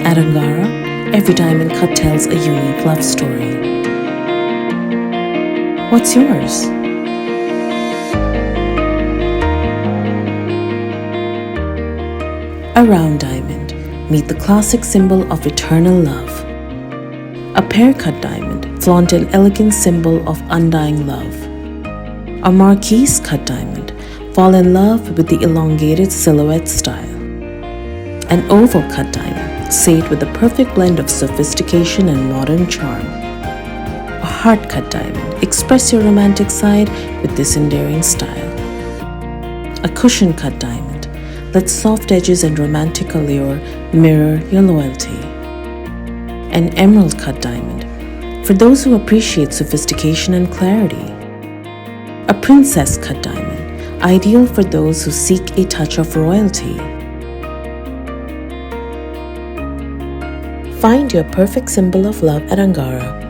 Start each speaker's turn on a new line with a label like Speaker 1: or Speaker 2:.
Speaker 1: At Angara, every diamond cut tells a unique love story. What's yours? A round diamond, meet the classic symbol of eternal love. A pear-cut diamond, flaunt an elegant symbol of undying love. A marquise-cut diamond, fall in love with the elongated silhouette style. An oval-cut diamond, sate with the perfect blend of sophistication and modern charm. A heart-cut diamond, express your romantic side with this endearing style. A cushion-cut diamond, let soft edges and romantic allure mirror your loyalty. An emerald-cut diamond, for those who appreciate sophistication and clarity. A princess-cut diamond, ideal for those who seek a touch of royalty. Find your perfect symbol of love at Angara.